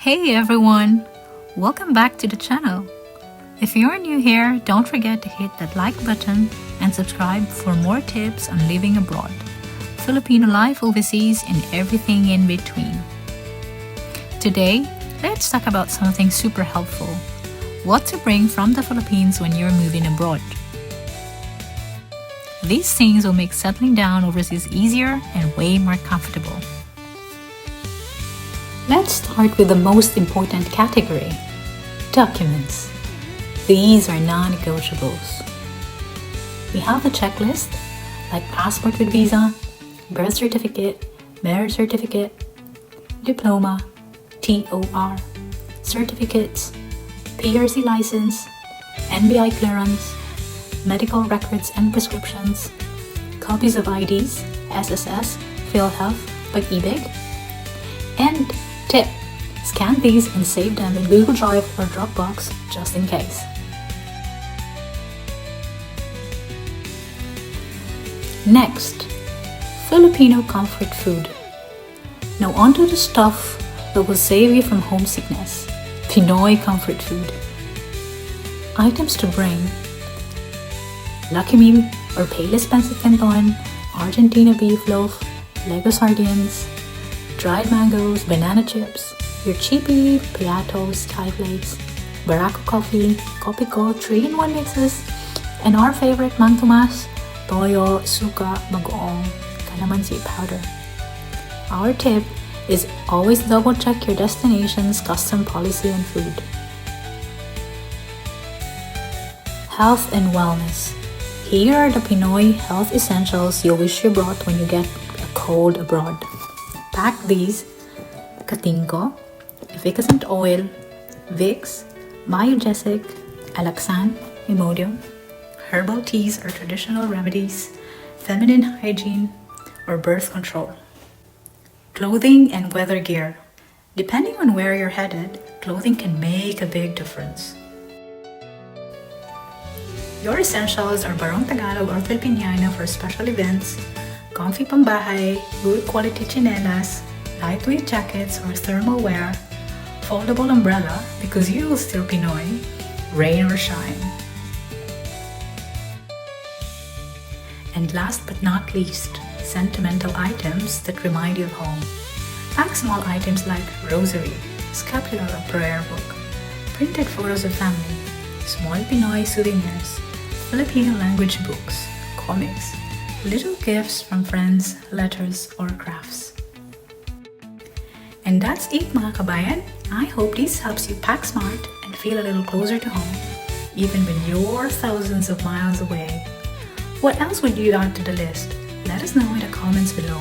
Hey everyone! Welcome back to the channel. If you're new here, don't forget to hit that like button and subscribe for more tips on living abroad, Filipino life overseas, and everything in between. Today, let's talk about something super helpful: what to bring from the Philippines when you're moving abroad. These things will make settling down overseas easier and way more comfortable. Let's start with the most important category: documents. These are non-negotiables. We have a checklist like passport with visa, birth certificate, marriage certificate, diploma, TOR, certificates, PRC license, NBI clearance, medical records and prescriptions, copies of IDs, SSS, PhilHealth, pag-ibig, and tip: scan these and save them in Google Drive or Dropbox just in case. Next, Filipino comfort food. Now onto the stuff that will save you from homesickness: Pinoy comfort food. Items to bring: Lucky Me or Payless Pancit Canton, Argentina beef loaf, Lego sardines, dried mangoes, banana chips, your cheapy piatos, Thai flakes, Barako coffee, Kopi Ko 3-in-1 mixes, and our favorite Mang Tomas, toyo, suka, bagoong, calamansi powder. Our tip is always double check your destination's custom policy and food. Health and wellness. Here are the Pinoy health essentials you'll wish you brought when you get a cold abroad. Pack these: katingko, efficacent oil, Vicks, Biogesic, Alaxan, Imodium, herbal teas or traditional remedies, feminine hygiene, or birth control. Clothing and weather gear. Depending on where you're headed, clothing can make a big difference. Your essentials are barong Tagalog or Filipiniana for special events, comfy pambahay, good quality chinelas, lightweight jackets or thermal wear, foldable umbrella because you will still Pinoy, rain or shine. And last but not least, sentimental items that remind you of home. Pack small items like rosary, scapular or prayer book, printed photos of family, small Pinoy souvenirs, Filipino language books, comics, little gifts from friends, letters, or crafts. And that's it, mga kabayan. I hope this helps you pack smart and feel a little closer to home, even when you're thousands of miles away. What else would you add to the list? Let us know in the comments below.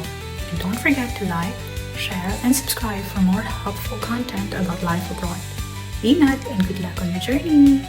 And don't forget to like, share, and subscribe for more helpful content about life abroad. Ingat and good luck on your journey!